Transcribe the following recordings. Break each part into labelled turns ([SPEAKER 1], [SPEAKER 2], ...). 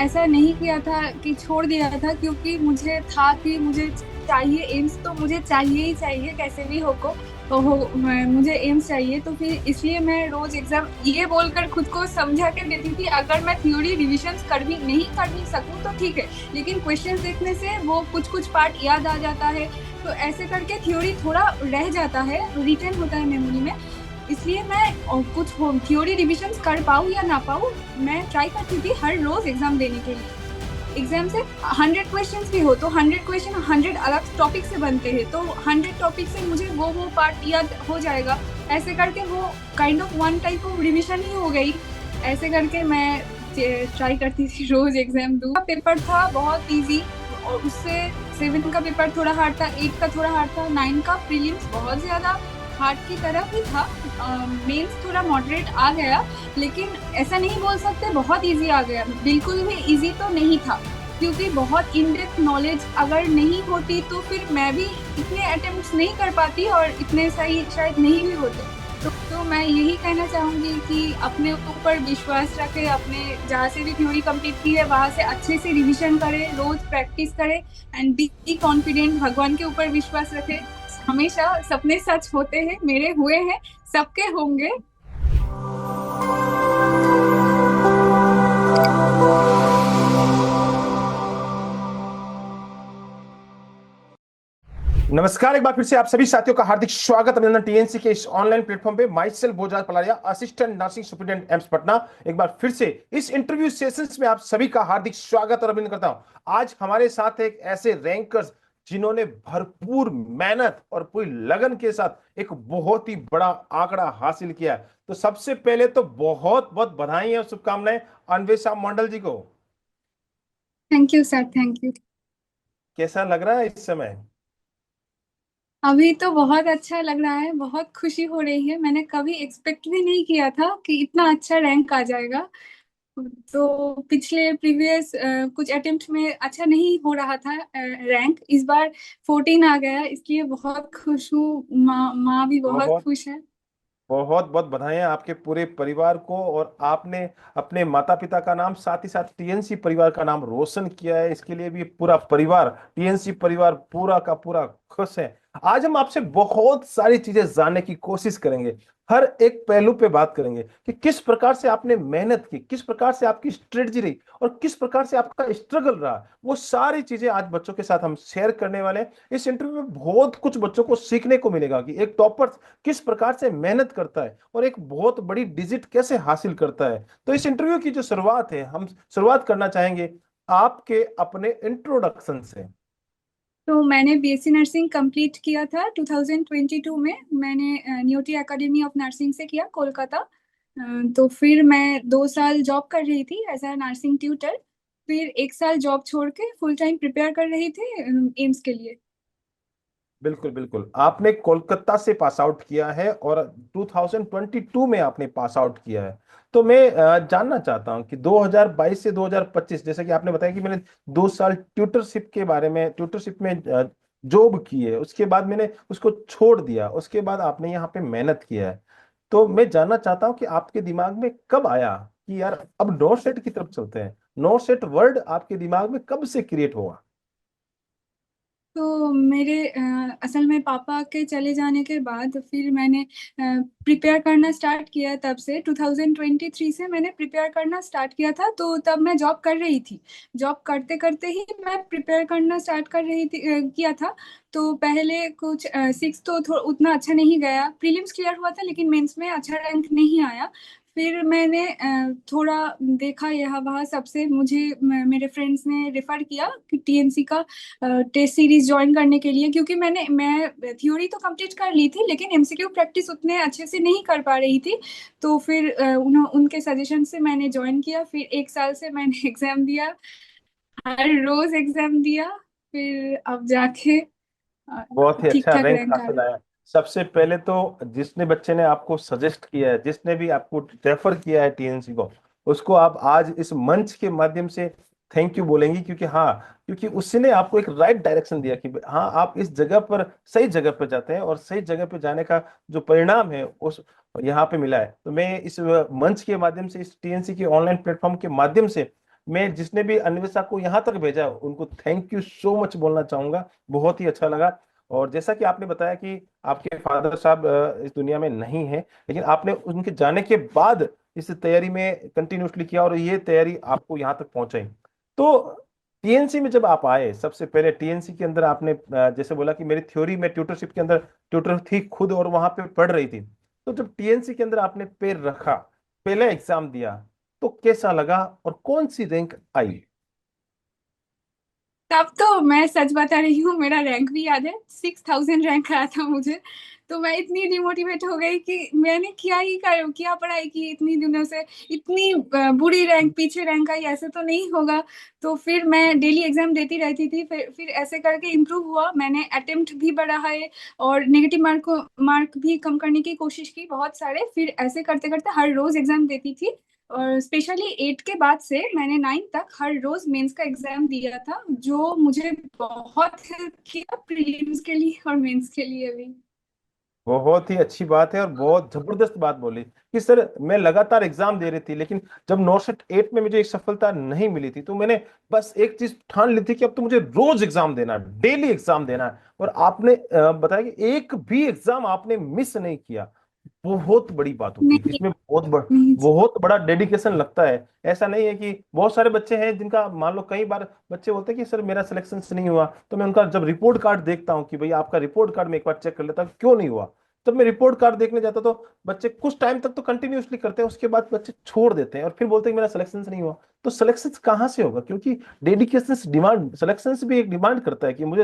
[SPEAKER 1] ऐसा नहीं किया था कि छोड़ दिया था, क्योंकि मुझे था कि मुझे चाहिए एम्स, तो मुझे चाहिए ही चाहिए कैसे भी मुझे एम्स चाहिए। तो फिर इसलिए मैं रोज एग्जाम ये बोलकर खुद को समझा के देती थी, अगर मैं थ्योरी रिविजन कर भी सकूं तो ठीक है, लेकिन क्वेश्चंस देखने से वो कुछ कुछ पार्ट याद आ जाता है। तो ऐसे करके थ्योरी थोड़ा रह जाता है, रिटेन होता है मेमोरी में। इसलिए मैं कुछ थ्योरी रिविजन कर पाऊँ या ना पाऊँ, मैं ट्राई करती थी हर रोज एग्जाम देने के लिए। एग्जाम से 100 क्वेश्चंस भी हो तो 100 क्वेश्चन 100 अलग टॉपिक से बनते हैं, तो 100 टॉपिक से मुझे वो पार्ट याद हो जाएगा। ऐसे करके वो kind of one type of revision ही हो गई। ऐसे करके मैं ट्राई करती थी रोज एग्जाम दूँ। पेपर था बहुत इजी, और उससे 7 का पेपर थोड़ा हार्ड था, 8 का थोड़ा हार्ड था, 9 का प्रीलिम्स बहुत ज्यादा हार्ड की तरह ही था। मेंस थोड़ा मॉडरेट आ गया, लेकिन ऐसा नहीं बोल सकते बहुत इजी आ गया, बिल्कुल भी इजी तो नहीं था। क्योंकि बहुत इन डेप्थ नॉलेज अगर नहीं होती तो फिर मैं भी इतने अटेम्प्ट्स नहीं कर पाती और इतने सही शायद नहीं भी होते। तो मैं यही कहना चाहूंगी कि अपने ऊपर विश्वास रखें, अपने जहाँ से भी थ्योरी कंप्लीट की है वहां से अच्छे से रिवीजन करें, रोज प्रैक्टिस करें, एंड बी कॉन्फिडेंट, भगवान के ऊपर विश्वास रखें। हमेशा सपने सच होते हैं, मेरे हुए हैं, सबके होंगे।
[SPEAKER 2] नमस्कार, एक बार फिर से आप सभी साथियों का हार्दिक स्वागत अभिनंदन टीएनसी के इस ऑनलाइन प्लेटफॉर्म पे। Myself Bhojraj Palariya, assistant nursing superintendent AIIMS Patna. एक बार फिर से इस इंटरव्यू सेशंस में आप सभी का हार्दिक स्वागत और अभिनंदन करता हूं। आज हमारे साथ एक ऐसे रैंकर्स जिन्होंने भरपूर मेहनत और पूरी लगन के साथ एक बहुत ही बड़ा आंकड़ा हासिल किया है। तो सबसे पहले तो बहुत बहुत बधाई और शुभकामनाएं अन्वेषा मंडल जी को।
[SPEAKER 1] Thank you sir, thank you.
[SPEAKER 2] कैसा लग रहा है इस समय?
[SPEAKER 1] अभी तो बहुत अच्छा लग रहा है, बहुत खुशी हो रही है। मैंने कभी एक्सपेक्ट भी नहीं किया था कि इतना अच्छा रैंक आ जाएगा। तो पिछले प्रीवियस कुछ अटेम्प्ट में अच्छा नहीं हो रहा था रैंक, इस बार 14 आ गया, इसलिए बहुत खुश हूँ। माँ भी बहुत
[SPEAKER 2] बहुत
[SPEAKER 1] खुश है।
[SPEAKER 2] बहुत बहुत बधाई आपके पूरे परिवार को। और आपने अपने माता पिता का नाम, साथ ही साथ टीएनसी परिवार का नाम रोशन किया है, इसके लिए भी पूरा परिवार, टीएनसी परिवार पूरा का पूरा खुश है। आज हम आपसे बहुत सारी चीजें जानने की कोशिश करेंगे, हर एक पहलू पे बात करेंगे कि किस प्रकार से आपने मेहनत की, किस प्रकार से आपकी स्ट्रेटजी रही और किस प्रकार से आपका स्ट्रगल रहा। वो सारी चीजें आज बच्चों के साथ हम शेयर करने वाले हैं। इस इंटरव्यू में बहुत कुछ बच्चों को सीखने को मिलेगा कि एक टॉपर किस प्रकार से मेहनत करता है और एक बहुत बड़ी डिजिट कैसे हासिल करता है। तो इस इंटरव्यू की जो शुरुआत है, हम शुरुआत करना चाहेंगे आपके अपने इंट्रोडक्शन से।
[SPEAKER 1] तो मैंने बीएससी नर्सिंग कंप्लीट किया था 2022 में। मैंने न्यूटी एकेडमी ऑफ नर्सिंग से किया, कोलकाता। तो फिर मैं 2 साल जॉब कर रही थी एज अ नर्सिंग ट्यूटर। फिर 1 साल जॉब छोड़ के फुल टाइम प्रिपेयर कर रही थी एम्स के लिए।
[SPEAKER 2] बिल्कुल बिल्कुल, आपने कोलकाता से पास आउट किया है और 2022 में आपने पास आउट किया है। तो मैं जानना चाहता हूं कि 2022 से 2025, जैसे कि आपने बताया कि मैंने 2 साल ट्यूटरशिप के बारे में, ट्यूटरशिप में जॉब की है, उसके बाद मैंने उसको छोड़ दिया, उसके बाद आपने यहाँ पे मेहनत किया है। तो मैं जानना चाहता हूँ कि आपके दिमाग में कब आया कि यार अब नॉर्थ सेट की तरफ चलते हैं। नॉर्थ सेट वर्ल्ड आपके दिमाग में कब से क्रिएट हुआ?
[SPEAKER 1] तो मेरे असल में पापा के चले जाने के बाद फिर मैंने प्रिपेयर करना स्टार्ट किया। तब से 2023 से मैंने प्रिपेयर करना स्टार्ट किया था। तो तब मैं जॉब कर रही थी, जॉब करते करते ही मैं प्रिपेयर करना स्टार्ट कर रही थी, किया था। तो पहले कुछ 6 तो उतना अच्छा नहीं गया, प्रीलिम्स क्लियर हुआ था लेकिन मेंस में अच्छा रैंक नहीं आया। फिर मैंने थोड़ा देखा यहाँ वहाँ सबसे, मुझे मेरे फ्रेंड्स ने रेफर किया कि टीएनसी का टेस्ट सीरीज ज्वाइन करने के लिए, क्योंकि मैं थ्योरी तो कंप्लीट कर ली थी लेकिन एमसीक्यू प्रैक्टिस उतने अच्छे से नहीं कर पा रही थी। तो फिर उनके सजेशन से मैंने ज्वाइन किया। फिर 1 साल से मैंने एग्जाम दिया, हर रोज एग्जाम दिया। फिर अब जाके
[SPEAKER 2] बहुत ही
[SPEAKER 1] ठीक
[SPEAKER 2] अच्छा
[SPEAKER 1] ठाक
[SPEAKER 2] रैंक
[SPEAKER 1] रैंक आ
[SPEAKER 2] हासिल
[SPEAKER 1] रहा है।
[SPEAKER 2] आया। सबसे पहले तो जिसने बच्चे ने आपको सजेस्ट किया है, जिसने भी आपको रेफर किया है टीएनसी को, उसको आप आज इस मंच के माध्यम से थैंक यू बोलेंगी, क्योंकि हाँ, क्योंकि उसने आपको एक राइट डायरेक्शन दिया कि हाँ आप इस जगह पर, सही जगह पर जाते हैं और सही जगह पर जाने का जो परिणाम है उस यहाँ पे मिला है। तो मैं इस मंच के माध्यम से, इस टीएनसी के ऑनलाइन प्लेटफॉर्म के माध्यम से मैं जिसने भी अन्वेषा को यहाँ तक भेजा उनको थैंक यू सो मच बोलना चाहूंगा, बहुत ही अच्छा लगा। और जैसा कि आपने बताया कि आपके फादर साहब इस दुनिया में नहीं है, लेकिन आपने उनके जाने के बाद इस तैयारी में कंटिन्यूसली किया और ये तैयारी आपको यहाँ तक पहुंचाई। तो टीएनसी में जब आप आए, सबसे पहले टीएनसी के अंदर आपने जैसे बोला कि मेरी थ्योरी में ट्यूटरशिप के अंदर ट्यूटर थी खुद और वहां पे पढ़ रही थी, तो जब टीएनसी के अंदर आपने पैर रखा, पहला एग्जाम दिया, तो कैसा लगा और कौन सी रैंक आई?
[SPEAKER 1] तब तो मैं सच बता रही हूँ, मेरा रैंक भी याद है, 6000 रैंक आया था मुझे। तो मैं इतनी डिमोटिवेट हो गई कि मैंने किया पढ़ाई की इतनी दिनों से, इतनी बुरी रैंक, पीछे रैंक आई, ऐसे तो नहीं होगा। तो फिर मैं डेली एग्जाम देती रहती थी, फिर ऐसे करके इम्प्रूव हुआ, मैंने अटेम्प्ट भी बढ़ाए और नेगेटिव मार्क भी कम करने की कोशिश की बहुत सारे। फिर ऐसे करते करते हर रोज एग्जाम देती थी। और स्पेशली 8 के बाद से मैंने 9 तक हर रोज मेंस का एग्जाम दिया था, जो मुझे बहुत हेल्प किया प्रीलिम्स के लिए और मेंस के लिए भी।
[SPEAKER 2] बहुत ही अच्छी बात है और बहुत जबरदस्त बात बोली कि सर मैं लगातार एग्जाम दे रही थी, लेकिन जब नॉर्सेट 8 में मुझे एक सफलता नहीं मिली थी, तो मैंने बस एक चीज ठान ली थी कि अब तो मुझे रोज एग्जाम देना है, डेली एग्जाम देना है। और आपने बताया कि एक भी एग्जाम आपने मिस नहीं किया। बहुत बड़ी बात होती है,
[SPEAKER 1] नहीं,
[SPEAKER 2] इसमें
[SPEAKER 1] नहीं।
[SPEAKER 2] बहुत बड़ा डेडिकेशन लगता है। ऐसा नहीं है कि बहुत सारे बच्चे हैं जिनका मान लो, कई बार बच्चे बोलते हैं कि सर मेरा सिलेक्शन नहीं हुआ, तो मैं उनका जब रिपोर्ट कार्ड देखता हूँ कि भाई आपका रिपोर्ट कार्ड मैं एक बार चेक कर लेता हूँ क्यों नहीं हुआ, तब मैं रिपोर्ट कार्ड देखने जाता तो बच्चे कुछ टाइम तक तो कंटिन्यूअसली करते हैं, उसके बाद बच्चे छोड़ देते हैं और फिर बोलते हैं कि मेरा सिलेक्शन नहीं हुआ। तो सिलेक्शन कहाँ से होगा? क्योंकि डेडिकेशन डिमांड, सिलेक्शन भी एक डिमांड करता है कि मुझे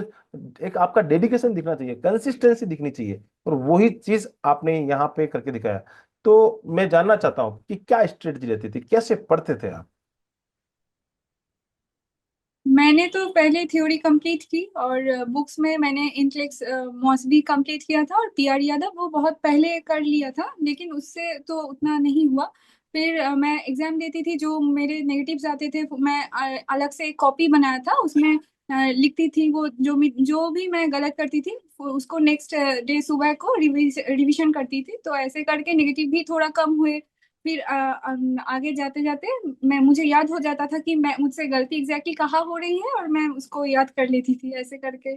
[SPEAKER 2] एक आपका डेडिकेशन दिखना चाहिए, कंसिस्टेंसी दिखनी चाहिए, और वही चीज आपने यहाँ पे करके दिखाया। तो मैं जानना चाहता हूँ कि क्या स्ट्रेटजी रहती थी, कैसे पढ़ते थे आप?
[SPEAKER 1] मैंने तो पहले थ्योरी कंप्लीट की और बुक्स में मैंने इंटेलेक्स मॉस भी कंप्लीट किया था, और पीआर यादव वो बहुत पहले कर लिया था, लेकिन उससे तो उतना नहीं हुआ। फिर मैं एग्जाम देती थी, जो मेरे नेगेटिव्स आते थे मैं अलग से एक कॉपी बनाया था, उसमें लिखती थी वो जो भी मैं गलत करती थी, उसको नेक्स्ट डे सुबह को रिवीजन करती थी। तो ऐसे करके नेगेटिव भी थोड़ा कम हुए। फिर आगे जाते जाते मैं मुझे याद हो जाता था कि मैं मुझसे गलती एग्जैक्टली कहाँ हो रही है, और मैं उसको याद कर लेती थी ऐसे करके।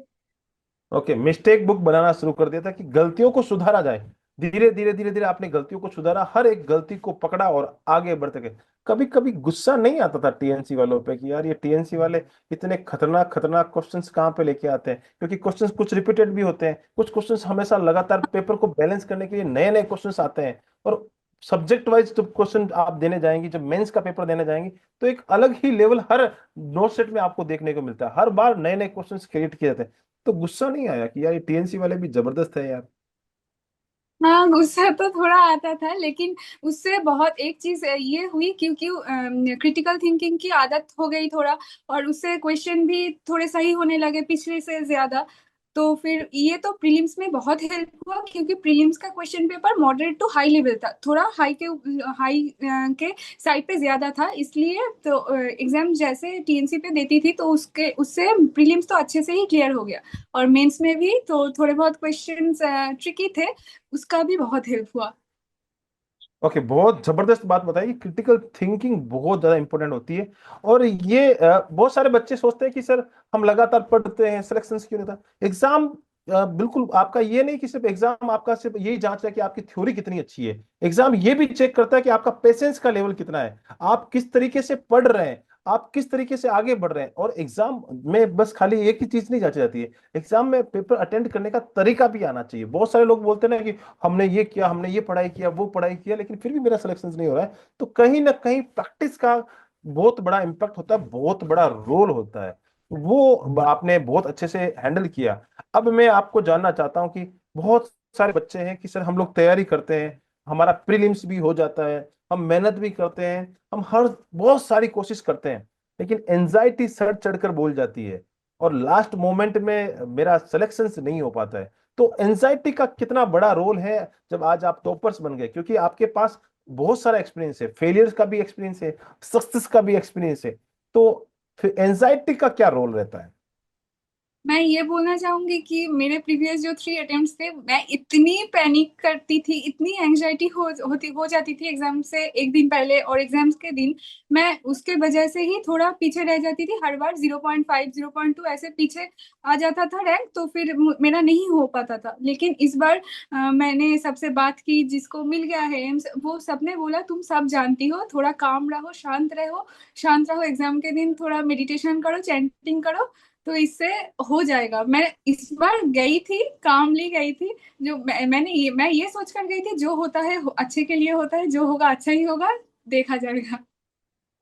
[SPEAKER 2] ओके, मिस्टेक बुक बनाना शुरू कर दिया था कि गलतियों को सुधारा जाए। धीरे धीरे धीरे धीरे आपने गलतियों को सुधारा, हर एक गलती को पकड़ा और आगे बढ़ते गए। कभी कभी गुस्सा नहीं आता था टीएनसी वालों पे कि यार ये टीएनसी वाले इतने खतरनाक खतरनाक क्वेश्चंस कहाँ पे लेके आते हैं? क्योंकि क्वेश्चंस कुछ रिपीटेड भी होते हैं, कुछ क्वेश्चंस हमेशा लगातार पेपर को बैलेंस करने के लिए नए नए क्वेश्चंस आते हैं। और सब्जेक्ट वाइज जब क्वेश्चन आप देने जाएंगे, जब मेंस का पेपर देने जाएंगे, तो एक अलग ही लेवल हर नोट सेट में आपको देखने को मिलता है, हर बार नए नए क्वेश्चंस क्रिएट किए जाते हैं। तो गुस्सा नहीं आया कि यार ये टीएनसी वाले भी जबरदस्त है यार?
[SPEAKER 1] हाँ, गुस्सा तो थोड़ा आता था, लेकिन उससे बहुत एक चीज ये हुई, क्योंकि क्रिटिकल थिंकिंग की आदत हो गई थोड़ा, और उससे क्वेश्चन भी थोड़े सही होने लगे पिछले से ज्यादा। तो फिर ये तो प्रीलिम्स में बहुत हेल्प हुआ, क्योंकि प्रीलिम्स का question paper moderate to high level था, थोड़ा हाई के साइड पे ज्यादा था, इसलिए तो एग्जाम जैसे टीएनसी पे देती थी, तो उसके उससे प्रीलिम्स तो अच्छे से ही क्लियर हो गया। और मेंस में भी तो थोड़े बहुत क्वेश्चंस ट्रिकी थे, उसका भी बहुत हेल्प हुआ।
[SPEAKER 2] ओके, बहुत जबरदस्त बात बताई कि क्रिटिकल थिंकिंग बहुत ज्यादा इंपॉर्टेंट होती है। और ये बहुत सारे बच्चे सोचते हैं कि सर हम लगातार पढ़ते हैं, सिलेक्शन क्यों नहीं होता एग्जाम? बिल्कुल आपका ये नहीं कि सिर्फ एग्जाम आपका सिर्फ यही जांच रहा है कि आपकी थ्योरी कितनी अच्छी है, एग्जाम ये भी चेक करता है कि आपका पेशेंस का लेवल कितना है, आप किस तरीके से पढ़ रहे हैं, आप किस तरीके से आगे बढ़ रहे हैं। और एग्जाम में बस खाली एक ही चीज नहीं जांची जाती है, एग्जाम में पेपर अटेंड करने का तरीका भी आना चाहिए। बहुत सारे लोग बोलते हैं ना कि हमने ये किया, हमने ये पढ़ाई किया, वो पढ़ाई किया, लेकिन फिर भी मेरा सिलेक्शन नहीं हो रहा है। तो कहीं ना कहीं प्रैक्टिस का बहुत बड़ा इम्पैक्ट होता है, बहुत बड़ा रोल होता है। वो आपने बहुत अच्छे से हैंडल किया। अब मैं आपको जानना चाहता हूं कि बहुत सारे बच्चे हैं कि सर हम लोग तैयारी करते हैं, हमारा प्रीलिम्स भी हो जाता है, हम मेहनत भी करते हैं, हम हर बहुत सारी कोशिश करते हैं, लेकिन एंजाइटी सर चढ़कर बोल जाती है और लास्ट मोमेंट में मेरा सिलेक्शन नहीं हो पाता है। तो एंजाइटी का कितना बड़ा रोल है जब आज आप टॉपर्स बन गए? क्योंकि आपके पास बहुत सारा एक्सपीरियंस है, फेलियर्स का भी एक्सपीरियंस है, सक्सेस का भी एक्सपीरियंस है। तो फिर एंजाइटी का क्या रोल रहता है?
[SPEAKER 1] मैं ये बोलना चाहूंगी कि मेरे प्रीवियस जो 3 अटेम्प्ट्स थे, मैं इतनी पैनिक करती थी, इतनी एंजाइटी हो जाती थी एग्जाम से एक दिन पहले और एग्जाम्स के दिन। मैं उसके वजह से ही थोड़ा पीछे रह जाती थी, हर बार 0.5 0.2 ऐसे पीछे आ जाता था रैंक, तो फिर मेरा नहीं हो पाता था। लेकिन इस बार मैंने सबसे बात की, जिसको मिल गया है एम्स, वो सबने बोला तुम सब जानती हो, थोड़ा काम रहो, शांत रहो, शांत रहो, एग्जाम के दिन थोड़ा मेडिटेशन करो, चैंटिंग करो, तो इससे हो जाएगा। मैं इस बार गई थी, कामली गई थी। जो मैं ये सोच कर गई थी, जो होता है अच्छे के लिए होता है, जो होगा अच्छा ही होगा, देखा जाएगा।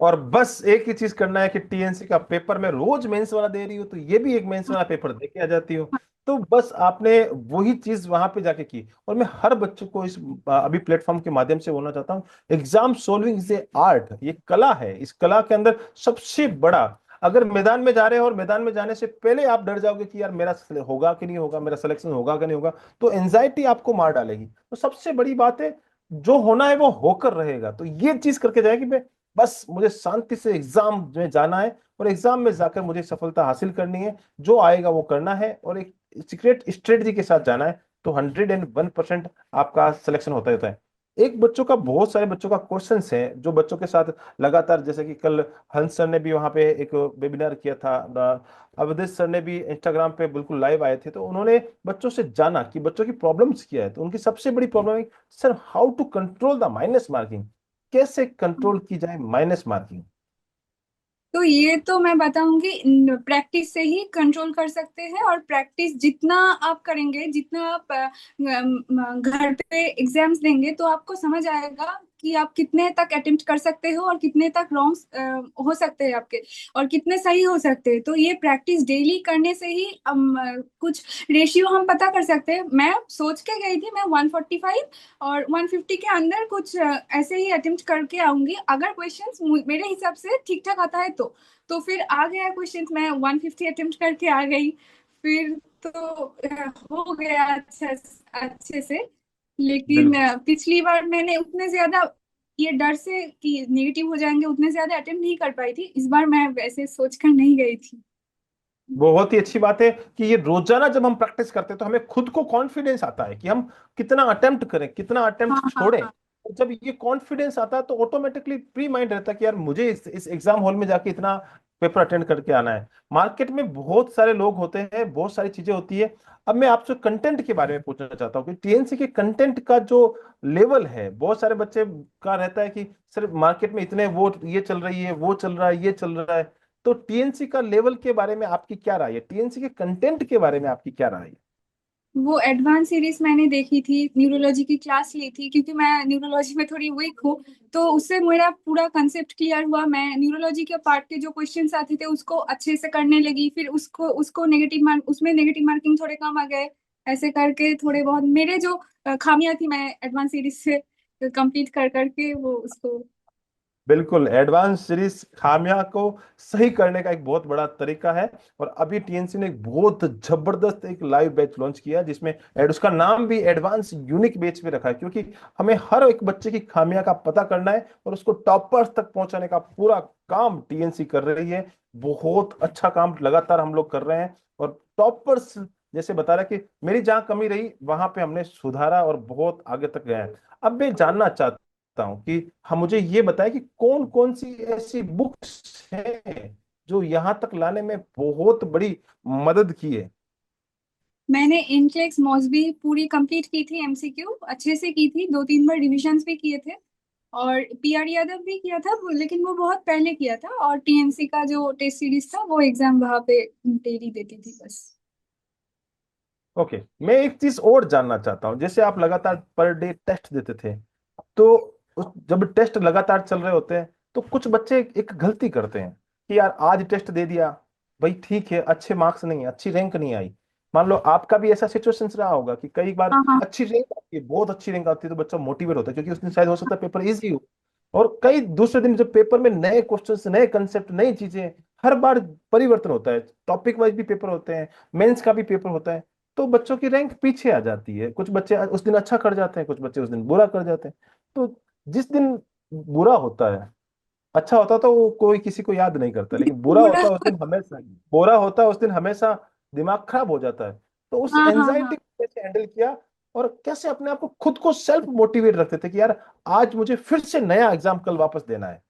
[SPEAKER 2] और बस एक ही चीज करना है कि टीएनसी का पेपर में रोज मेंस वाला दे रही हो, तो ये भी एक मेंस वाला पेपर दे के आ जाती हो। तो बस आपने वही चीज वहां पे जाके की। और मैं हर बच्चों को इस अभी प्लेटफॉर्म के माध्यम से बोलना चाहता हूँ, exam solving is a art, ये कला है। इस कला के अंदर सबसे बड़ा, अगर मैदान में जा रहे हो और मैदान में जाने से पहले आप डर जाओगे कि यार मेरा होगा कि नहीं होगा, मेरा सिलेक्शन होगा कि नहीं होगा, तो एंजाइटी आपको मार डालेगी। तो सबसे बड़ी बात है, जो होना है वो होकर रहेगा। तो ये चीज करके जाएगी, बस मुझे शांति से एग्जाम में जाना है और एग्जाम में जाकर मुझे सफलता हासिल करनी है, जो आएगा वो करना है और एक सीक्रेट स्ट्रेटजी के साथ जाना है, तो 101% आपका सिलेक्शन होता रहता है। एक बच्चों का, बहुत सारे बच्चों का क्वेश्चन है जो बच्चों के साथ लगातार, जैसे कि कल हंस सर ने भी वहां पे एक वेबिनार किया था, अवधेश सर ने भी इंस्टाग्राम पे बिल्कुल लाइव आए थे, तो उन्होंने बच्चों से जाना कि बच्चों की प्रॉब्लम्स क्या है। तो उनकी सबसे बड़ी प्रॉब्लम है, sir how to control the minus marking, कैसे कंट्रोल की जाए माइनस मार्किंग।
[SPEAKER 1] तो ये तो मैं बताऊंगी, प्रैक्टिस से ही कंट्रोल कर सकते हैं। और प्रैक्टिस जितना आप करेंगे, जितना आप घर पे एग्जाम्स देंगे, तो आपको समझ आएगा कि आप कितने तक अटेम्प्ट कर सकते हो और कितने तक रॉन्ग हो सकते हैं आपके, और कितने सही हो सकते हैं। तो ये प्रैक्टिस डेली करने से ही कुछ रेशियो हम पता कर सकते हैं। मैं सोच के गई थी मैं 145 और 150 के अंदर कुछ ऐसे ही अटेम्प्ट करके आऊंगी, अगर क्वेश्चंस मेरे हिसाब से ठीक ठाक आता है तो फिर आ गया क्वेश्चंस, मैं 150 अटेम्प्ट करके आ गई। फिर तो हो गया अच्छा, अच्छे से। लेकिन
[SPEAKER 2] बिल्कुल।
[SPEAKER 1] पिछली बार मैंने उतने ज्यादा, ये डर से कि नेगेटिव हो जाएंगे, उतने ज्यादा अटेम्प्ट नहीं कर पाई थी। इस बार मैं वैसे सोचकर नहीं गई थी।
[SPEAKER 2] बहुत ही अच्छी बात है कि ये रोजाना जब हम प्रैक्टिस करते हैं तो हमें खुद को कॉन्फिडेंस आता है कि हम कितना अटेम्प्ट करें, कितना
[SPEAKER 1] हाँ
[SPEAKER 2] अटेम्प्ट
[SPEAKER 1] हाँ
[SPEAKER 2] छोड़ें।
[SPEAKER 1] हाँ।
[SPEAKER 2] और जब ये कॉन्फिडेंस आता है तो ऑटोमेटिकली प्री माइंड रहता है कि यार मुझे इस एग्जाम हॉल में जाके इतना पेपर अटेंड करके आना है। मार्केट में बहुत सारे लोग होते हैं, बहुत सारी चीजें होती है। अब मैं आपसे कंटेंट के बारे में पूछना चाहता हूँ कि टीएनसी के कंटेंट का जो लेवल है, बहुत सारे बच्चे का रहता है कि सिर्फ मार्केट में इतने वो ये चल रही है, वो चल रहा है, ये चल रहा है। तो टीएनसी का लेवल के बारे में आपकी क्या राय है, टीएनसी के कंटेंट के बारे में आपकी क्या राय है।
[SPEAKER 1] वो एडवांस सीरीज मैंने देखी थी, न्यूरोलॉजी की क्लास ली थी, क्योंकि मैं न्यूरोलॉजी में थोड़ी वीक हूँ। तो उससे मेरा पूरा कंसेप्ट क्लियर हुआ। मैं न्यूरोलॉजी के पार्ट के जो क्वेश्चंस आते थे उसको अच्छे से करने लगी, फिर उसको उसको नेगेटिव मार्क, उसमें नेगेटिव मार्किंग थोड़े कम आ गए। ऐसे करके थोड़े बहुत मेरे जो खामियां थी, मैं एडवांस सीरीज से कंप्लीट कर करके वो उसको।
[SPEAKER 2] बिल्कुल, एडवांस सीरीज खामियां को सही करने का एक बहुत बड़ा तरीका है। और अभी टीएनसी ने एक बहुत जबरदस्त एक लाइव बैच लॉन्च किया है, जिसमें उसका नाम भी एडवांस यूनिक बैच में रखा है, क्योंकि हमें हर एक बच्चे की खामियां का पता करना है और उसको टॉपर्स तक पहुंचाने का पूरा काम टीएनसी कर रही है। बहुत अच्छा काम लगातार हम लोग कर रहे हैं और टॉपर्स जैसे बता रहा है कि मेरी जहां कमी रही वहां पे हमने सुधारा और बहुत आगे तक गए हैं। अब मैं जानना चाहता हूं कि हम, मुझे ये बताएं कि कौन कौन सी ऐसी बुक्स हैं जो यहां तक लाने में बहुत बड़ी मदद की है।
[SPEAKER 1] मैंने इनटेक्स मॉसबी पूरी कंप्लीट की थी, एमसीक्यू अच्छे से की थी, 2 3 बार रिविजन्स भी किए थे। और पीआर यादव भी किया था लेकिन वो बहुत पहले किया था। और टीएनसी का जो टेस्ट सीरीज था, वो एग्जाम वहां पे डेली देती थी बस।
[SPEAKER 2] ओके, मैं एक चीज और जानना चाहता हूं, जैसे आप लगातार पर डे टेस्ट देते थे, तो जब टेस्ट लगातार चल रहे होते हैं तो कुछ बच्चे एक गलती करते हैं कि यार आज टेस्ट दे दिया, भाई ठीक है, अच्छे मार्क्स नहीं है, अच्छी रैंक नहीं आई। मान लो आपका भी ऐसा सिचुएशन रहा होगा कि कई बार
[SPEAKER 1] हाँ हाँ।
[SPEAKER 2] अच्छी रैंक आती है, बहुत अच्छी रैंक आती है, तो बच्चा मोटिवेट होता है क्योंकि उस दिन शायद हो सकता है पेपर इजी हो। और कई दूसरे दिन जब पेपर में नए क्वेश्चंस, नए कंसेप्ट, नई चीजें, हर बार परिवर्तन होता है, टॉपिक वाइज भी पेपर होते हैं, मेंस का भी पेपर होता है, तो बच्चों की रैंक पीछे आ जाती है। कुछ बच्चे उस दिन अच्छा कर जाते हैं, कुछ बच्चे उस दिन बुरा कर जाते हैं। तो जिस दिन बुरा होता है, अच्छा होता तो वो कोई किसी को याद नहीं करता, लेकिन बुरा
[SPEAKER 1] पूरा
[SPEAKER 2] होता है उस दिन हमेशा, बुरा होता है उस दिन हमेशा दिमाग खराब हो जाता है। तो उस
[SPEAKER 1] हाँ हाँ हाँ।
[SPEAKER 2] एंजाइटी को कैसे हैंडल किया, और कैसे अपने आप को खुद को सेल्फ मोटिवेट रखते थे कि यार आज मुझे फिर से नया एग्जाम कल वापस देना है?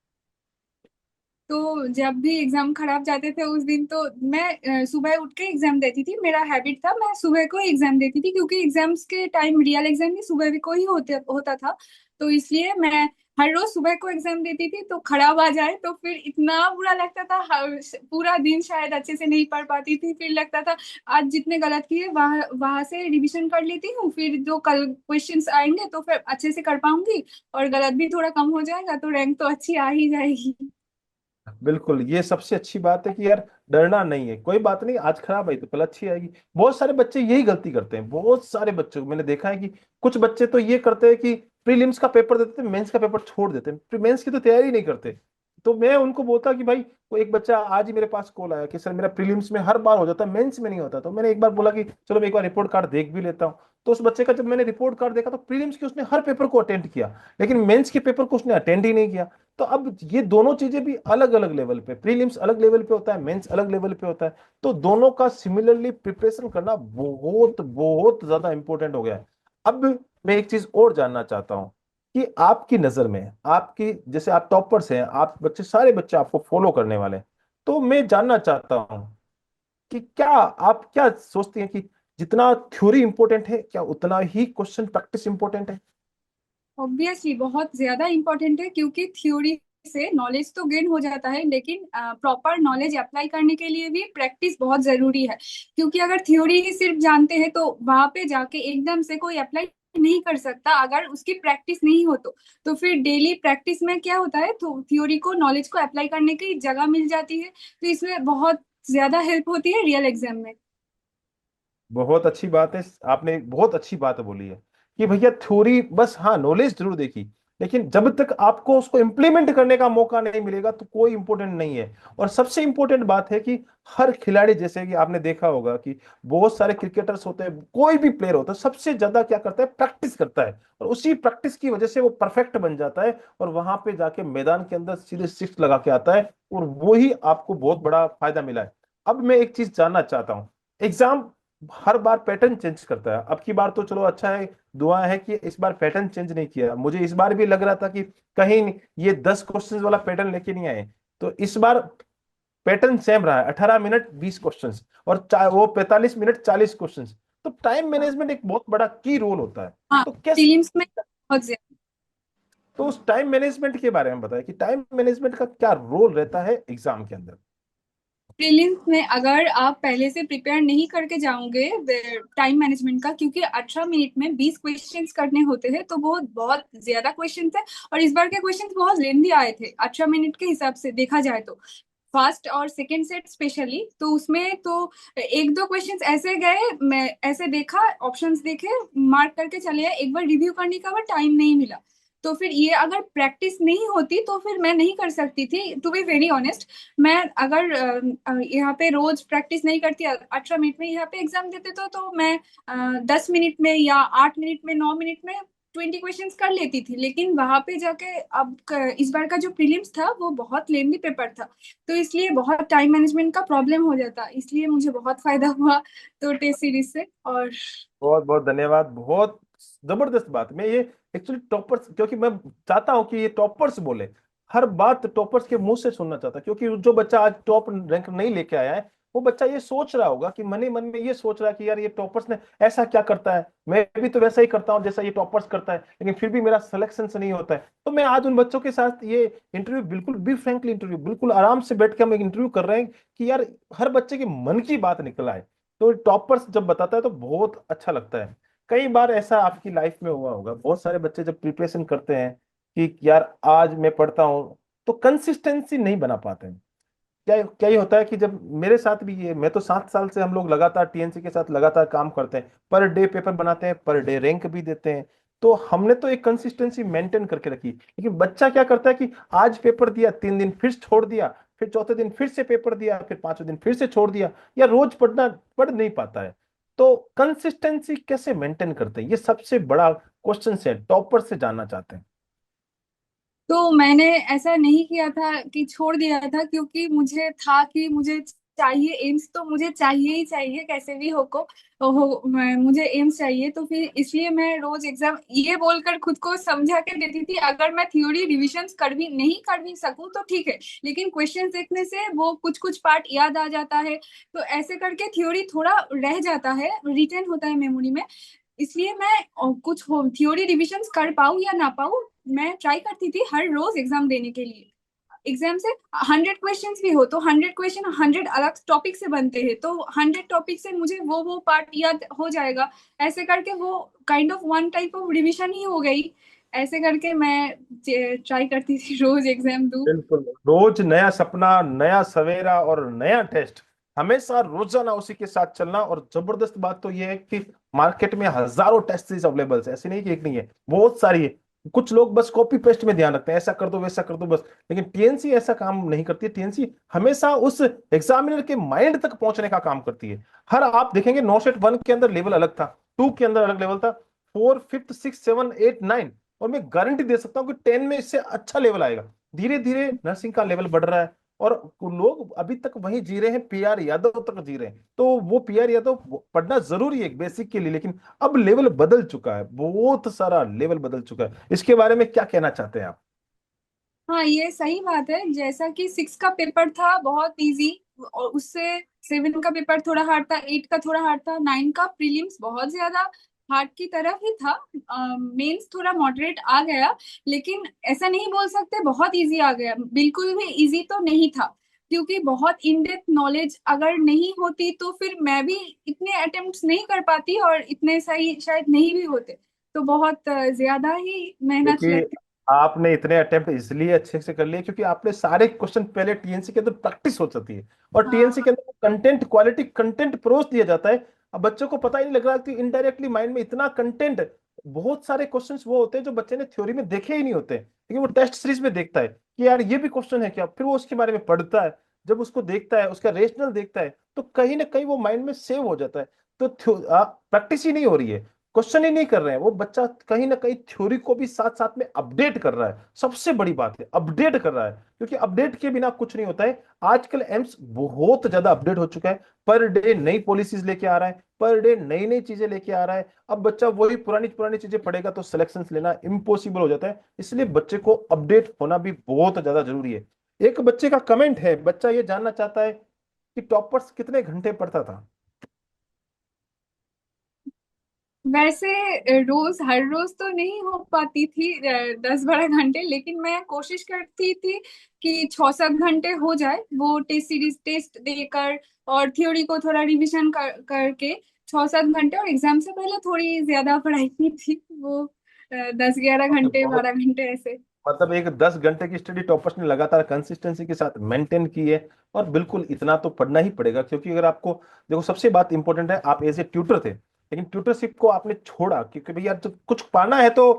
[SPEAKER 1] तो जब भी एग्जाम खराब जाते थे उस दिन तो मैं सुबह उठ के एग्जाम देती थी। मेरा हैबिट था, मैं सुबह को एग्जाम देती थी क्योंकि एग्जाम्स के टाइम रियल एग्जाम भी सुबह भी को ही होता था। तो इसलिए मैं हर रोज सुबह को एग्जाम देती थी। तो खराब आ जाए तो फिर इतना बुरा लगता था, पूरा दिन शायद अच्छे से नहीं पढ़ पाती थी। फिर लगता था आज जितने गलत किए वहां वहां से रिवीजन कर लेती हूँ, फिर जो कल क्वेश्चंस आएंगे तो फिर अच्छे से कर पाऊंगी, और गलत भी थोड़ा कम हो जाएगा तो रैंक तो अच्छी आ ही जाएगी।
[SPEAKER 2] बिल्कुल, ये सबसे अच्छी बात है कि यार डरना नहीं है, कोई बात नहीं, आज खराब आई तो कल अच्छी आएगी। बहुत सारे बच्चे यही गलती करते हैं, बहुत सारे बच्चों को मैंने देखा है कि कुछ बच्चे तो ये करते हैं कि प्रीलिम्स का पेपर देते हैं, मेंस का पेपर छोड़ देते हैं, मेंस की तो तैयारी नहीं करते। तो मैं उनको बोलता कि भाई, वो एक बच्चा आज ही मेरे पास कॉल आया कि सर मेरा प्रीलिम्स में हर बार हो जाता है, मेंस में नहीं होता। तो मैंने एक बार बोला कि चलो मैं एक बार रिपोर्ट कार्ड देख भी लेता हूँ। तो उस बच्चे का जब मैंने रिपोर्ट कार्ड देखा तो प्रीलिम्स की उसने हर पेपर को अटेंड किया, लेकिन मेंस के पेपर को उसने अटेंड ही नहीं किया। तो अब ये दोनों चीजें भी अलग अलग लेवल पे, प्रीलिम्स अलग लेवल पे होता है, मेंस अलग लेवल पे होता है। तो दोनों का सिमिलरली प्रिपरेशन करना बहुत बहुत ज्यादा इंपॉर्टेंट हो गया है। अब मैं एक चीज और जानना चाहता हूँ कि आपकी नजर में, आपकी जैसे आप टॉपर्स हैं, आप बच्चे सारे बच्चे आपको फॉलो करने वाले हैं, तो मैं जानना चाहता हूँ कि क्या आप क्या सोचती हैं कि जितना थ्योरी इंपॉर्टेंट है, क्या उतना ही क्वेश्चन प्रैक्टिस इंपॉर्टेंट है?
[SPEAKER 1] ऑब्वियसली बहुत ज्यादा इंपॉर्टेंट है, क्योंकि थ्योरी से नॉलेज तो गेन हो जाता है, लेकिन प्रॉपर नॉलेज अप्लाई करने के लिए भी प्रैक्टिस बहुत जरूरी है। क्योंकि अगर थ्योरी ही सिर्फ जानते हैं तो वहां पे जाके एकदम से कोई अप्लाई नहीं कर सकता अगर उसकी प्रैक्टिस नहीं हो तो फिर डेली प्रैक्टिस में क्या होता है, तो थ्योरी को नॉलेज को अप्लाई करने की जगह मिल जाती है। तो इसमें बहुत ज्यादा हेल्प होती है रियल एग्जाम में।
[SPEAKER 2] बहुत अच्छी बात है, आपने बहुत अच्छी बात बोली है कि भैया थ्योरी बस, हाँ नॉलेज जरूर देखी, लेकिन जब तक आपको उसको इम्प्लीमेंट करने का मौका नहीं मिलेगा तो कोई इंपॉर्टेंट नहीं है। और सबसे इंपॉर्टेंट बात है कि हर खिलाड़ी, जैसे कि आपने देखा होगा कि बहुत सारे क्रिकेटर्स होते हैं, कोई भी प्लेयर होता है, सबसे ज्यादा क्या करता है, प्रैक्टिस करता है, और उसी प्रैक्टिस की वजह से वो परफेक्ट बन जाता है, और वहां पे जाके मैदान के अंदर सीधे सिक्स लगा के आता है, और वो ही आपको बहुत बड़ा फायदा मिला है। अब मैं एक चीज जानना चाहता हूँ, एग्जाम हर बार पैटर्न चेंज करता है, अब की बार तो चलो अच्छा है, दुआ है कि इस बार पैटर्न चेंज नहीं किया। मुझे इस बार भी लग रहा था कि कहीं ये 10 क्वेश्चंस वाला पैटर्न लेके नहीं आए। तो इस बार पैटर्न सेम रहा है, 18 मिनट 20 क्वेश्चंस, और वो 45 मिनट 40 क्वेश्चंस। तो टाइम
[SPEAKER 1] हाँ
[SPEAKER 2] मैनेजमेंट एक बहुत बड़ा की रोल होता है।
[SPEAKER 1] हाँ,
[SPEAKER 2] तो कैसे,
[SPEAKER 1] प्रीलिम्स में बहुत ज्यादा।
[SPEAKER 2] तो उस टाइम मैनेजमेंट के बारे में बताएं कि टाइम मैनेजमेंट का क्या रोल रहता है एग्जाम के अंदर?
[SPEAKER 1] प्रीलिम्स में अगर आप पहले से प्रिपेयर नहीं करके जाओगे टाइम मैनेजमेंट का, क्योंकि 18 मिनट में 20 क्वेश्चंस करने होते हैं, तो वो बहुत ज्यादा क्वेश्चंस है। और इस बार के क्वेश्चंस बहुत लेंदी आए थे 18 मिनट के हिसाब से देखा जाए तो। फर्स्ट और सेकंड सेट स्पेशली तो उसमें तो एक दो क्वेश्चंस ऐसे गए, मैं ऐसे देखा, ऑप्शंस देखे, मार्क करके चले आए, एक बार रिव्यू करने का वो टाइम नहीं मिला। तो फिर ये अगर प्रैक्टिस नहीं होती तो फिर मैं नहीं कर सकती थी, टू बी वेरी ऑनेस्ट। मैं अगर यहाँ पे रोज प्रैक्टिस नहीं करती, 18 मिनट में यहाँ पे एग्जाम देते तो मैं 10 मिनट में या 8 मिनट में 9 मिनट में 20 क्वेश्चंस कर लेती थी। लेकिन वहां पे जाके अब इस बार का जो प्रीलिम्स था वो बहुत लेंदी पेपर था, तो इसलिए बहुत टाइम मैनेजमेंट का प्रॉब्लम हो जाता, इसलिए मुझे बहुत फायदा हुआ तो टेस्ट सीरीज से। और
[SPEAKER 2] बहुत बहुत धन्यवाद, बहुत जबरदस्त बात। मैं ये एक्चुअली टॉपर्स, क्योंकि मैं चाहता हूं कि ये टॉपर्स बोले, हर बात टॉपर्स के मुंह से सुनना चाहता, क्योंकि जो बच्चा आज टॉप रैंक नहीं लेके आया है, वो बच्चा ये सोच रहा होगा कि मन ही मन में ये सोच रहा है कि यार ये टॉपर्स ने ऐसा क्या करता है, मैं भी तो वैसा ही करता हूँ जैसा ये टॉपर्स करता है, लेकिन फिर भी मेरा सिलेक्शन से नहीं होता है। तो मैं आज उन बच्चों के साथ ये इंटरव्यू, बिल्कुल बी फ्रैंकली इंटरव्यू, बिल्कुल आराम से बैठ के हम एक इंटरव्यू कर रहे हैं कि यार हर बच्चे के मन की बात निकल आए। तो टॉपर्स जब बताता है तो बहुत अच्छा लगता है। कई बार ऐसा आपकी लाइफ में हुआ होगा, बहुत सारे बच्चे जब प्रिपरेशन करते हैं कि यार आज मैं पढ़ता हूँ, तो कंसिस्टेंसी नहीं बना पाते हैं। क्या क्या ये होता है कि जब मेरे साथ भी ये, मैं तो 7 साल से हम लोग लगातार टीएनसी के साथ लगातार काम करते हैं, पर डे पेपर बनाते हैं, पर डे रैंक भी देते हैं। तो हमने तो एक कंसिस्टेंसी मेंटेन करके रखी, लेकिन बच्चा क्या करता है कि आज पेपर दिया, 3 दिन फिर छोड़ दिया, फिर चौथे दिन फिर से पेपर दिया, फिर पांचवें दिन फिर से छोड़ दिया, या रोज पढ़ नहीं पाता है। तो कंसिस्टेंसी कैसे मेंटेन करते हैं, ये सबसे बड़ा क्वेश्चन है, टॉपर से जानना चाहते हैं।
[SPEAKER 1] तो मैंने ऐसा नहीं किया था कि छोड़ दिया था, क्योंकि मुझे था कि मुझे चाहिए एम्स तो मुझे चाहिए ही चाहिए कैसे भी मुझे एम्स चाहिए, तो फिर इसलिए मैं रोज एग्जाम ये बोलकर खुद को समझा के देती थी, अगर मैं थ्योरी रिविजन कर भी सकूं तो ठीक है, लेकिन क्वेश्चंस देखने से वो कुछ कुछ पार्ट याद आ जाता है, तो ऐसे करके थ्योरी थोड़ा रह जाता है, रिटेन होता है मेमोरी में। इसलिए मैं कुछ थ्योरी रिविजन कर पाऊँ या ना पाऊँ, मैं ट्राई करती थी हर रोज एग्जाम देने के लिए। एग्जाम से 100 क्वेश्चंस भी हो तो 100 क्वेश्चन 100 अलग टॉपिक से बनते हैं, तो 100 टॉपिक से मुझे वो पार्ट याद हो जाएगा। ऐसे करके वो kind of one type of revision ही हो गई। ऐसे करके मैं ट्राई करती थी रोज एग्जाम दूं।
[SPEAKER 2] बिल्कुल, रोज नया सपना, नया सवेरा और नया टेस्ट, हमेशा रोजाना उसी के साथ चलना। और जबरदस्त बात तो यह है कि मार्केट में हजारों टेस्ट सीरीज अवेलेबल है, ऐसी नहीं कि एक नहीं है, बहुत सारी है। कुछ लोग बस कॉपी पेस्ट में ध्यान रखते हैं, ऐसा कर दो वैसा कर दो बस, लेकिन टीएनसी ऐसा काम नहीं करती है। टीएनसी हमेशा उस एग्जामिनर के माइंड तक पहुंचने का काम करती है। हर आप देखेंगे नो सेट 1 के अंदर लेवल अलग था, 2 के अंदर अलग लेवल था, 4, 5, 6, 7, 8, 9, और मैं गारंटी दे सकता हूं कि 10 में इससे अच्छा लेवल आएगा। धीरे धीरे नर्सिंग का लेवल बढ़ रहा है, और लोग अभी तक वही जी रहे हैं, पीआर यादव तक जी रहे हैं। तो वो पीआर यादव पढ़ना जरूरी है बेसिक के लिए, लेकिन अब लेवल बदल चुका है, बहुत सारा लेवल बदल चुका है। इसके बारे में क्या कहना चाहते हैं आप?
[SPEAKER 1] हाँ, ये सही बात है। जैसा कि 6 का पेपर था बहुत इजी, और उससे 7 का पेपर थोड़ा हार्ड था, 8 का थोड़ा हार्ड था, 9 का प्रीलिम्स बहुत ज्यादा हार्ड की तरफ ही था। मेंस थोड़ा मॉडरेट आ गया, लेकिन ऐसा नहीं बोल सकते बहुत इजी आ गया, बिल्कुल भी इजी तो नहीं था। क्योंकि बहुत इन डेप्थ नॉलेज अगर नहीं होती तो फिर मैं भी इतने अटेम्प्ट्स नहीं कर पाती, और इतने सही शायद नहीं भी होते। तो बहुत ज्यादा ही मेहनत
[SPEAKER 2] क्योंकि
[SPEAKER 1] लगती।
[SPEAKER 2] आपने इतने अटेम्प्ट इसलिए अच्छे से कर लिए क्योंकि आपने सारे क्वेश्चन पहले टीएनसी के अंदर प्रैक्टिस हो जाती है, और टीएनसी
[SPEAKER 1] हाँ,
[SPEAKER 2] के अंदर कंटेंट, क्वालिटी कंटेंट परोस दिया जाता है। अब बच्चों को पता ही नहीं लग रहा कि इनडायरेक्टली माइंड में इतना कंटेंट, बहुत सारे क्वेश्चंस वो होते हैं जो बच्चे ने थ्योरी में देखे ही नहीं होते, लेकिन वो टेस्ट सीरीज में देखता है कि यार ये भी क्वेश्चन है क्या, फिर वो उसके बारे में पढ़ता है। जब उसको देखता है, उसका रेशनल देखता है, तो कहीं ना कहीं वो माइंड में सेव हो जाता है। तो प्रैक्टिस ही नहीं हो रही है, क्वेश्चन ही नहीं कर रहे हैं, वो बच्चा कहीं ना कहीं थ्योरी को भी साथ साथ में अपडेट कर रहा है। सबसे बड़ी बात है अपडेट कर रहा है, क्योंकि अपडेट के बिना कुछ नहीं होता है। आजकल एम्स बहुत ज्यादा अपडेट हो चुका है, पर डे नई पॉलिसीज लेके आ रहा है, पर डे नई नई चीजें लेके आ रहा है। अब बच्चा वही पुरानी पुरानी चीजें पढ़ेगा तो सिलेक्शन लेना इम्पॉसिबल हो जाता है, इसलिए बच्चे को अपडेट होना भी बहुत ज्यादा जरूरी है। एक बच्चे का कमेंट है, बच्चा ये जानना चाहता है कि टॉपर्स कितने घंटे पढ़ता था?
[SPEAKER 1] वैसे रोज हर रोज तो नहीं हो पाती थी 10-12 घंटे, लेकिन मैं कोशिश करती थी कि 6-7 घंटे हो जाए, वो टेस्ट सीरीज टेस्ट देकर और थ्योरी को थोड़ा रिवीजन करके 6-7 घंटे, और एग्जाम से पहले थोड़ी ज्यादा पढ़ाई की थी वो 10-11 घंटे
[SPEAKER 2] बहुत,
[SPEAKER 1] 12 घंटे ऐसे।
[SPEAKER 2] मतलब एक 10 घंटे की स्टडी टॉपर्स ने लगातार कंसिस्टेंसी के साथ मेंटेन की है। और बिल्कुल इतना तो पढ़ना ही पड़ेगा, क्योंकि अगर आपको, देखो सबसे बात इंपॉर्टेंट है, आप एज ए ट्यूटर थे, लेकिन ट्यूटरशिप को आपने छोड़ा क्योंकि भैया जब कुछ पाना है तो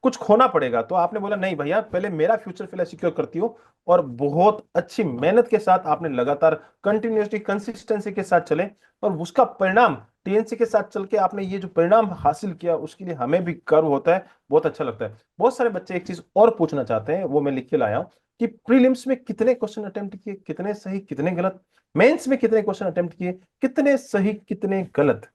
[SPEAKER 2] कुछ खोना पड़ेगा, तो आपने बोला नहीं भैया पहले मेरा फ्यूचर पहले सिक्योर करती हूँ। और बहुत अच्छी मेहनत के साथ आपने लगातार कंटिन्यूसली कंसिस्टेंसी के साथ चले, और उसका परिणाम टीएनसी के साथ चल के आपने ये जो परिणाम हासिल किया, उसके लिए हमें भी गर्व होता है, बहुत अच्छा लगता है। बहुत सारे बच्चे एक चीज और पूछना चाहते हैं, वो मैं लिख के लाया हूं कि प्रीलिम्स में कितने क्वेश्चन अटेम्प्ट किए, कितने सही कितने गलत? मेंस में कितने क्वेश्चन अटेम्प्ट किए, कितने सही कितने गलत?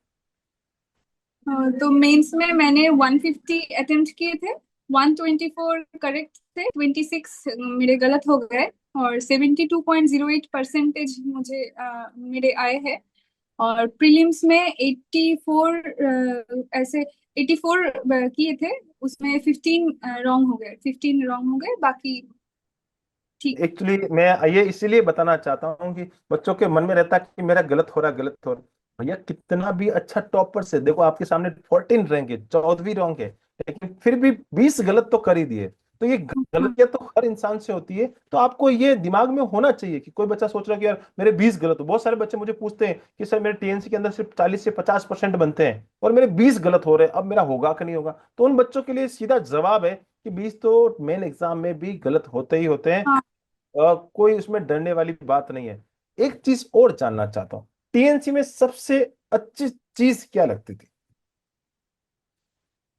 [SPEAKER 1] तो मेंस में मैंने 150 अटेम्प्ट किए थे, 124 करेक्ट थे, 26 मेरे गलत हो गए, और 72.08% मुझे मेरे आए हैं। और प्रीलिम्स में 84 ऐसे 84 किए थे, उसमें 15 रॉन्ग हो गए, 15 रॉन्ग हो गए, बाकी ठीक।
[SPEAKER 2] एक्चुअली मैं ये इसीलिए बताना चाहता हूँ कि बच्चों के मन में रहता है कि मेरा गलत हो रहा, गलत हो रहा। भैया कितना भी अच्छा टॉपर से देखो, आपके सामने 14 रैंक है, 14वीं रैंक है, लेकिन फिर भी 20 गलत तो कर ही दिए। तो ये
[SPEAKER 1] हाँ,
[SPEAKER 2] गलतियां तो हर इंसान से होती है, तो आपको ये दिमाग में होना चाहिए कि कोई बच्चा सोच रहा है कि यार मेरे 20 गलत हो। बहुत सारे बच्चे मुझे पूछते हैं कि सर मेरे टीएनसी के अंदर सिर्फ 40 से 50% बनते हैं और मेरे 20 गलत हो रहे हैं, अब मेरा होगा कि नहीं होगा? तो उन बच्चों के लिए सीधा जवाब है कि 20 तो मेन एग्जाम में भी गलत होते ही होते हैं।
[SPEAKER 1] हाँ।
[SPEAKER 2] कोई उसमें डरने वाली बात नहीं है। एक चीज और जानना चाहता हूँ, टीएनसी में सबसे अच्छी चीज क्या लगती थी?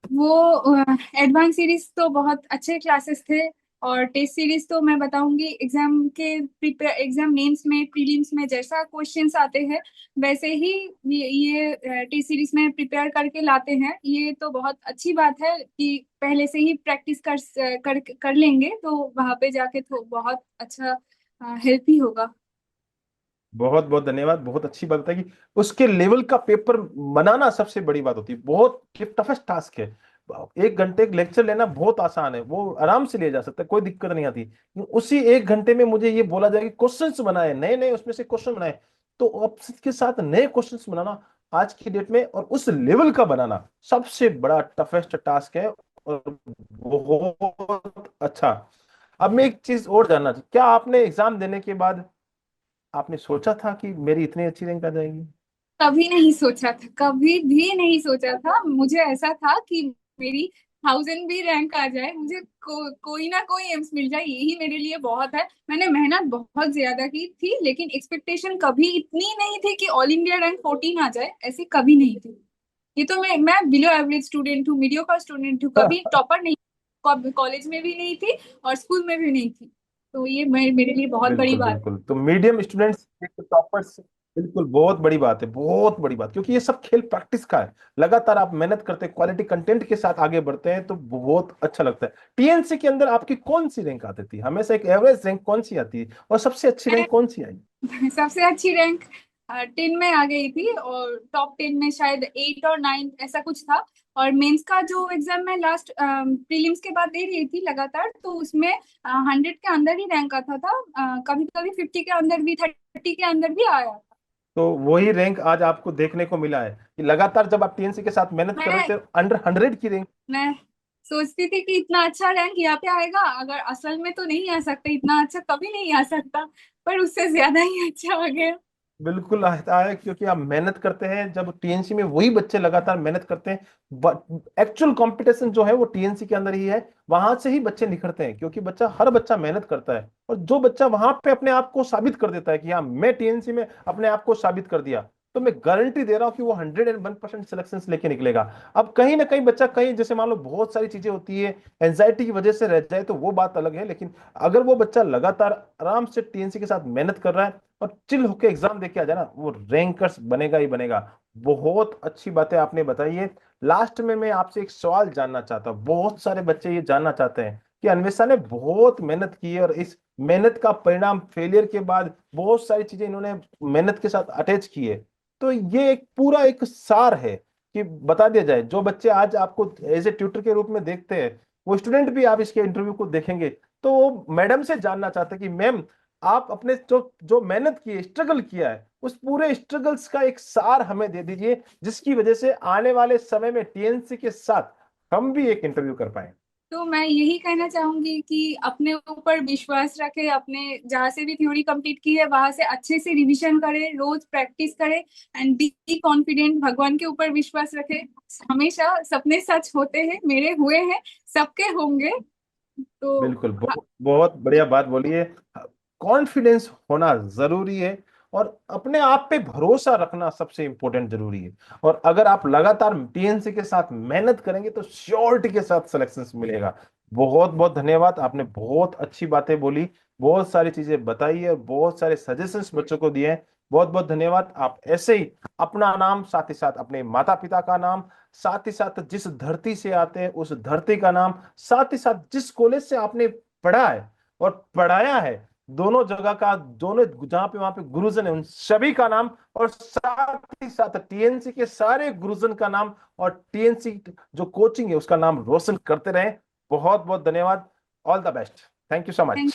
[SPEAKER 1] वो एडवांस सीरीज तो बहुत अच्छे क्लासेस थे, और टेस्ट सीरीज तो मैं बताऊंगी, एग्जाम के प्रिपेयर, एग्जाम मेंस में, प्रीलिम्स में जैसा क्वेश्चंस आते हैं वैसे ही ये टेस्ट सीरीज में प्रिपेयर करके लाते हैं। ये तो बहुत अच्छी बात है कि पहले से ही प्रैक्टिस कर लेंगे तो वहां पे जाके तो बहुत अच्छा हेल्प ही होगा।
[SPEAKER 2] बहुत बहुत धन्यवाद, बहुत अच्छी बात है कि उसके लेवल का पेपर बनाना सबसे बड़ी बात होती है। बहुत टफेस्ट टास्क है। 1 घंटे लेक्चर लेना बहुत आसान है, वो आराम से लिया जा सकता है, कोई दिक्कत नहीं आती। उसी 1 घंटे में मुझे ये बोला जाए कि क्वेश्चंस बनाए, नए नए उसमें से क्वेश्चन बनाए, तो ऑप्शन के साथ नए क्वेश्चंस बनाना आज की डेट में और उस लेवल का बनाना सबसे बड़ा टफेस्ट टास्क है। और बहुत अच्छा। अब मैं एक चीज और जानना चाहता, क्या आपने एग्जाम देने के बाद आपने सोचा था कि मेरी इतनी अच्छी रैंक आ जाएगी?
[SPEAKER 1] कभी नहीं सोचा था, कभी भी नहीं सोचा था। मुझे ऐसा था कि मेरी 1000 भी रैंक आ जाए, मुझे कोई ना कोई एम्स मिल जाए, यही मेरे लिए बहुत है। मैंने मेहनत बहुत ज्यादा की थी, लेकिन एक्सपेक्टेशन कभी इतनी नहीं थी कि ऑल इंडिया रैंक 14 आ जाए, ऐसी कभी नहीं थी। ये तो मैं बिलो एवरेज स्टूडेंट हूँ, मीडियोकर स्टूडेंट हूँ, कभी टॉपर नहीं, कॉलेज में भी नहीं थी और स्कूल में भी नहीं थी। तो ये मेरे लिए बहुत बड़ी
[SPEAKER 2] बिल्कुल
[SPEAKER 1] बात
[SPEAKER 2] बिल्कुल, तो मीडियम स्टूडेंट्स टॉपर्स, बिल्कुल बहुत बड़ी बात है, बहुत बड़ी बात, क्योंकि ये सब खेल प्रैक्टिस का है। लगातार आप मेहनत करते हैं, क्वालिटी कंटेंट के साथ आगे बढ़ते हैं, तो बहुत अच्छा लगता है। टीएनसी के अंदर आपकी कौन सी रैंक आती थी? हमेशा एक एवरेज रैंक कौन सी आती है और सबसे अच्छी
[SPEAKER 1] है।
[SPEAKER 2] रैंक कौन सी आई?
[SPEAKER 1] सबसे अच्छी रैंक 10 में आ गई थी, और टॉप 10 में शायद 8 और 9 ऐसा कुछ था। और मेंस का जो एग्जाम मैं लास्ट प्रीलिम्स के बाद दे रही थी लगातार, तो उसमें 100 के अंदर ही रैंक आता था, कभी कभी 50 के अंदर भी, 30 के अंदर भी आया था।
[SPEAKER 2] तो वही रैंक आज आपको देखने को मिला है कि लगातार जब आप टीएनसी के साथ मेहनत कर रहे
[SPEAKER 1] मैं
[SPEAKER 2] थे, अंडर 100 की रैंक।
[SPEAKER 1] मैं सोचती थी कि इतना अच्छा रैंक यहाँ पे आएगा, अगर असल में तो नहीं आ सकता, इतना अच्छा कभी नहीं आ सकता, पर उससे ज्यादा ही अच्छा आ गया।
[SPEAKER 2] बिल्कुल आता है, क्योंकि आप मेहनत करते हैं। जब टीएनसी में वही बच्चे लगातार मेहनत करते हैं, एक्चुअल कंपटीशन जो है वो टीएनसी के अंदर ही है, वहां से ही बच्चे निखरते हैं, क्योंकि हर बच्चा मेहनत करता है। और जो बच्चा वहां पे अपने आप को साबित कर देता है कि हाँ मैं टीएनसी में अपने आप को साबित कर दिया, तो मैं गारंटी दे रहा हूं कि वो 101% सिलेक्शन लेके निकलेगा। अब कहीं ना कहीं बच्चा, कहीं जैसे मान लो बहुत सारी चीजें होती है, एंजाइटी की वजह से रह जाए तो वो बात अलग है, लेकिन अगर वो बच्चा लगातार आराम से टीएनसी के साथ मेहनत कर रहा है और चिल होके एग्जाम देके आ जाए ना, वो रैंकर्स बनेगा ही बनेगा। बहुत अच्छी बातें आपने बताई है। लास्ट में मैं आपसे एक सवाल जानना चाहता हूँ। बहुत सारे बच्चे ये जानना चाहते हैं कि अन्वेषा ने बहुत मेहनत की है और इस मेहनत का परिणाम फेलियर के बाद बहुत सारी चीजें इन्होंने मेहनत के साथ अटैच की है, तो ये एक पूरा एक सार है कि बता दिया जाए, जो बच्चे आज आपको एज ए ट्यूटर के रूप में देखते हैं, वो स्टूडेंट भी आप इसके इंटरव्यू को देखेंगे तो वो मैडम से जानना चाहते हैं कि मैम, आप अपने जो जो मेहनत की है, स्ट्रगल किया है, उस पूरे स्ट्रगल्स का एक सार हमें दे दीजिए, जिसकी वजह से आने वाले समय में टीएनसी के साथ हम भी एक इंटरव्यू कर पाए।
[SPEAKER 1] तो मैं यही कहना चाहूंगी कि अपने ऊपर विश्वास रखे, अपने जहाँ से भी थ्योरी कंप्लीट की है वहां से अच्छे से रिवीजन करे, रोज प्रैक्टिस करे, एंड बी कॉन्फिडेंट, भगवान के ऊपर विश्वास रखे। हमेशा सपने सच होते हैं, मेरे हुए हैं, सबके होंगे। तो
[SPEAKER 2] बिल्कुल, बहुत बहुत बढ़िया बात बोली है। कॉन्फिडेंस होना जरूरी है और अपने आप पे भरोसा रखना सबसे इंपॉर्टेंट जरूरी है। और अगर आप लगातार टीएनसी के साथ मेहनत करेंगे तो श्योरिटी के साथ सिलेक्शन मिलेगा। बहुत बहुत धन्यवाद, आपने बहुत अच्छी बातें बोली, बहुत सारी चीजें बताई है और बहुत सारे सजेशंस बच्चों को दिए हैं। बहुत बहुत धन्यवाद। आप ऐसे ही अपना नाम, साथ ही साथ अपने माता पिता का नाम, साथ ही साथ जिस धरती से आते हैं उस धरती का नाम, साथ ही साथ जिस कॉलेज से आपने पढ़ा है और पढ़ाया है, दोनों जगह का, दोनों जहां पे वहां पे गुरुजन है, उन सभी का नाम, और साथ ही साथ टीएनसी के सारे गुरुजन का नाम और टीएनसी जो कोचिंग है उसका नाम रोशन करते रहें। बहुत बहुत धन्यवाद। All the best. Thank you so
[SPEAKER 1] thank
[SPEAKER 2] much.